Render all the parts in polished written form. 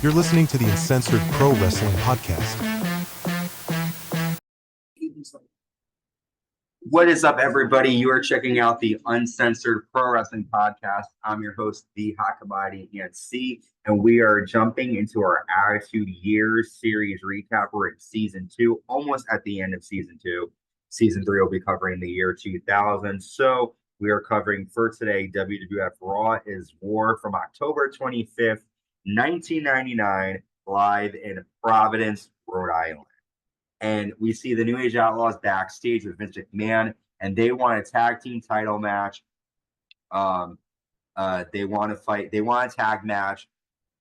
You're listening to the Uncensored Pro Wrestling Podcast. What is up, everybody? You are checking out the Uncensored Pro Wrestling Podcast. I'm your host, the Hakamadi ENC, and we are jumping into our Attitude Years series recap. We're in Season 2, almost at the end of Season 2. Season 3 will be covering the year 2000. So we are covering for today WWF Raw Is War from October 25th, 1999, live in Providence, Rhode Island. And we see the New Age Outlaws backstage with Vince McMahon, and they want a tag team title match. They want to fight. They want a tag match,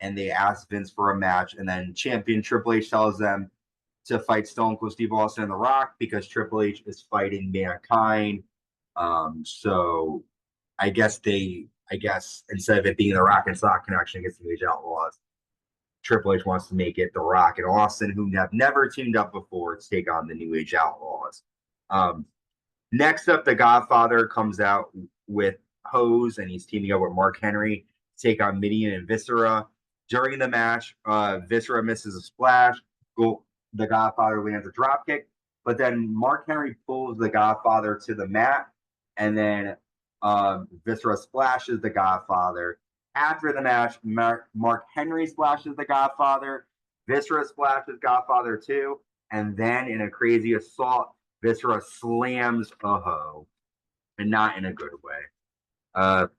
and they ask Vince for a match. And then Champion Triple H tells them to fight Stone Cold Steve Austin and The Rock because Triple H is fighting Mankind. So I guess instead of it being the Rock and Sock connection against the New Age Outlaws, Triple H wants to make it The Rock and Austin, who have never teamed up before, to take on the New Age Outlaws. Next up, the Godfather comes out with Hose, and he's teaming up with Mark Henry to take on Mideon and Viscera. During the match, Viscera misses a splash. The Godfather lands a dropkick, but then Mark Henry pulls the Godfather to the mat, and then Viscera splashes the Godfather. After the match, Mark Henry splashes the Godfather. Viscera splashes Godfather too. And then in a crazy assault, Viscera slams a hoe. And not in a good way. The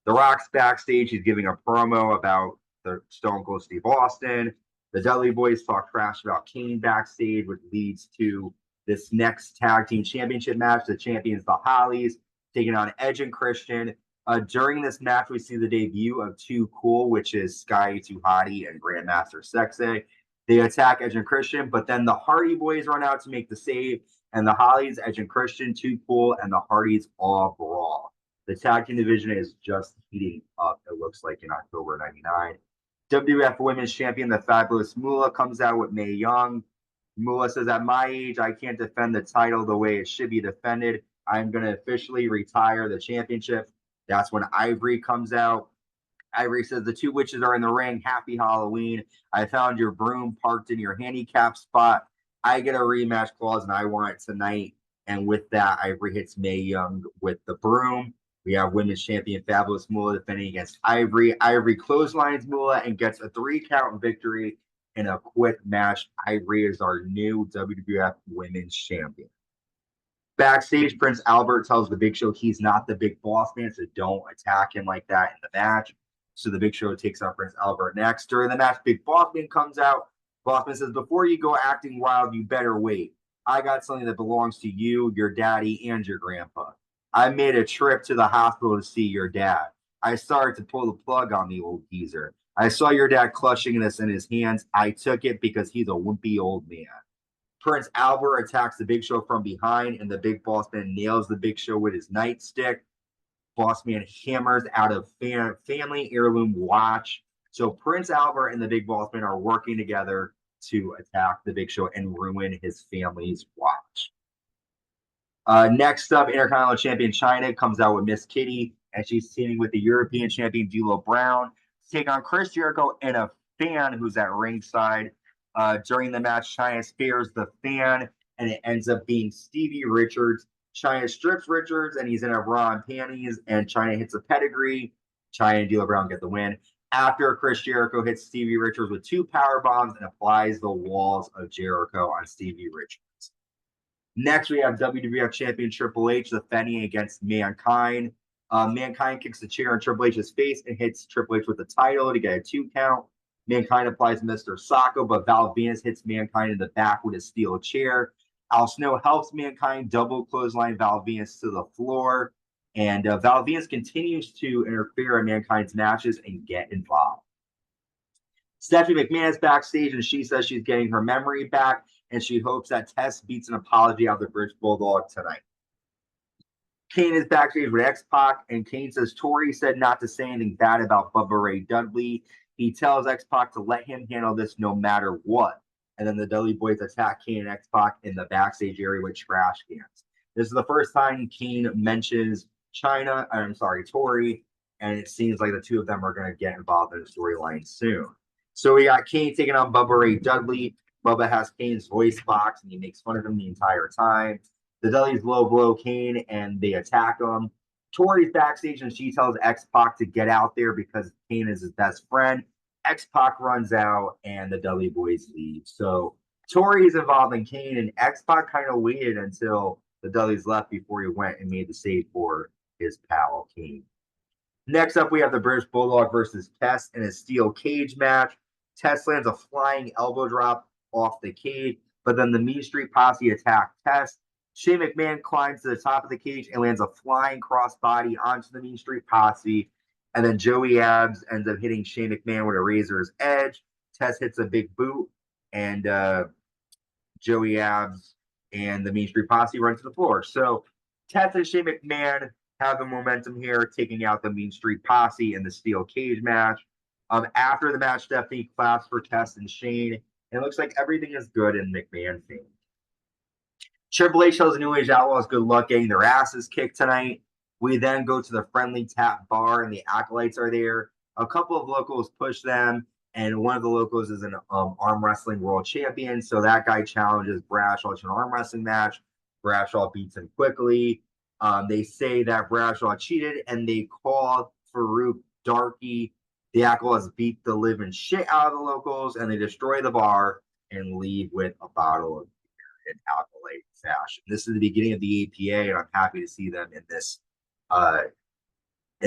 Rock's backstage. He's giving a promo about the Stone Cold Steve Austin. The Dudley Boyz talk trash about Kane backstage, which leads to this next tag team championship match. The champions, the Hollies, taking on Edge and Christian. During this match, we see the debut of Too Cool, which is Sky Too Hottie and Grandmaster Sexay. They attack Edge and Christian, but then the Hardy Boys run out to make the save, and the Hollies, Edge and Christian, Too Cool, and the Hardys all brawl. The tag team division is just heating up, it looks like, in October '99. WWF Women's Champion, the Fabulous Moolah, comes out with Mae Young. Moolah says, "At my age, I can't defend the title the way it should be defended. I'm going to officially retire the championship." That's when Ivory comes out. Ivory says, "The two witches are in the ring. Happy Halloween. I found your broom parked in your handicap spot. I get a rematch clause, and I want it tonight." And with that, Ivory hits Mae Young with the broom. We have Women's Champion Fabulous Moolah defending against Ivory. Ivory clotheslines Moolah and gets a 3-count victory in a quick match. Ivory is our new WWF Women's Champion. Backstage, Prince Albert tells the Big Show he's not the big boss man, so don't attack him like that in the match. So the Big Show takes on Prince Albert next. During the match, Big Boss Man comes out. Boss Man says, "Before you go acting wild, you better wait. I got something that belongs to you, your daddy, and your grandpa. I made a trip to the hospital to see your dad. I started to pull the plug on the old geezer. I saw your dad clutching this in his hands. I took it because he's a wimpy old man." Prince Albert attacks the Big Show from behind, and the Big Boss Man nails the Big Show with his nightstick. Boss Man hammers out a family heirloom watch. So Prince Albert and the Big Boss Man are working together to attack the Big Show and ruin his family's watch. Next up, Intercontinental Champion Chyna comes out with Miss Kitty, and she's teaming with the European Champion D'Lo Brown to take on Chris Jericho and a fan who's at ringside. During the match, Chyna spares the fan, and it ends up being Stevie Richards. Chyna strips Richards, and he's in a bra and panties, and Chyna hits a pedigree. Chyna and D'Lo Brown get the win. After Chris Jericho hits Stevie Richards with 2 power bombs and applies the walls of Jericho on Stevie Richards. Next, we have WWF Champion Triple H defending against Mankind. Mankind kicks the chair in Triple H's face and hits Triple H with the title to get a 2 count. Mankind applies Mr. Socko, but Val Venis hits Mankind in the back with a steel chair. Al Snow helps Mankind double clothesline Val Venis to the floor. And Val Venis continues to interfere in Mankind's matches and get involved. Stephanie McMahon is backstage, and she says she's getting her memory back, and she hopes that Tess beats an apology out of the British Bulldog tonight. Kane is backstage with X-Pac, and Kane says Tori said not to say anything bad about Bubba Ray Dudley. He tells X-Pac to let him handle this no matter what. And then the Dudley Boyz attack Kane and X-Pac in the backstage area with trash cans. This is the first time Kane mentions Tori, and it seems like the two of them are going to get involved in the storyline soon. So we got Kane taking on Bubba Ray Dudley. Bubba has Kane's voice box, and he makes fun of him the entire time. The Dudleys low blow Kane, and they attack him. Tori's backstage, and she tells X-Pac to get out there because Kane is his best friend. X-Pac runs out, and the Dudley Boyz leave. So Tori is involved in Kane, and X-Pac kind of waited until the Dudleys left before he went and made the save for his pal Kane. Next up, we have the British Bulldog versus Test in a steel cage match. Test lands a flying elbow drop off the cage, but then the Mean Street Posse attack Test. Shane McMahon climbs to the top of the cage and lands a flying crossbody onto the Mean Street Posse. And then Joey Abs ends up hitting Shane McMahon with a razor's edge. Test hits a big boot, and Joey Abs and the Mean Street Posse run to the floor. So Test and Shane McMahon have the momentum here, taking out the Mean Street Posse in the steel cage match. After the match, Stephanie claps for Test and Shane. And it looks like everything is good in McMahon fame. Triple H tells the New Age Outlaws good luck getting their asses kicked tonight. We then go to the Friendly Tap Bar, and the Acolytes are there. A couple of locals push them, and one of the locals is an arm wrestling world champion. So that guy challenges Bradshaw to an arm wrestling match. Bradshaw beats him quickly. They say that Bradshaw cheated, and they call Farouk Darky. The Outlaws beat the living shit out of the locals, and they destroy the bar and leave with a bottle of beer in Acolyte fashion. This is the beginning of the APA, and I'm happy to see them in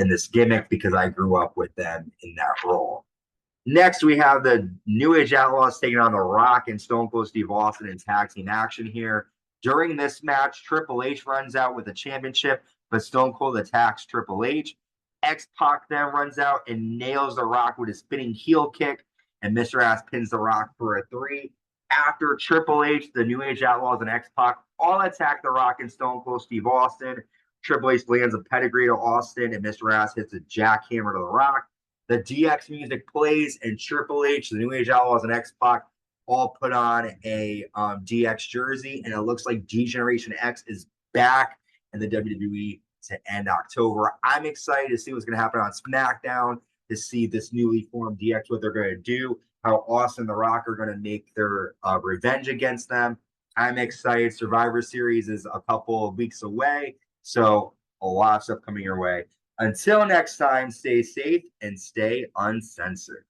this gimmick because I grew up with them in that role. Next, we have the New Age Outlaws taking on The Rock and Stone Cold Steve Austin in tag team action here. During this match, Triple H runs out with the championship, but Stone Cold attacks Triple H. X-Pac then runs out and nails The Rock with a spinning heel kick, and Mr. Ass pins The Rock for a 3. After Triple H, the New Age Outlaws, and X-Pac all attack The Rock and Stone Cold Steve Austin. Triple H lands a pedigree to Austin, and Mr. Ass hits a jackhammer to The Rock. The DX music plays, and Triple H, the New Age Outlaws, and X-Pac all put on a DX jersey, and it looks like D-Generation X is back in the WWE to end October. I'm excited to see what's going to happen on SmackDown, to see this newly formed DX, what they're going to do, how Austin The Rock are going to make their revenge against them. I'm excited. Survivor Series is a couple of weeks away, so a lot of stuff coming your way. Until next time, stay safe and stay uncensored.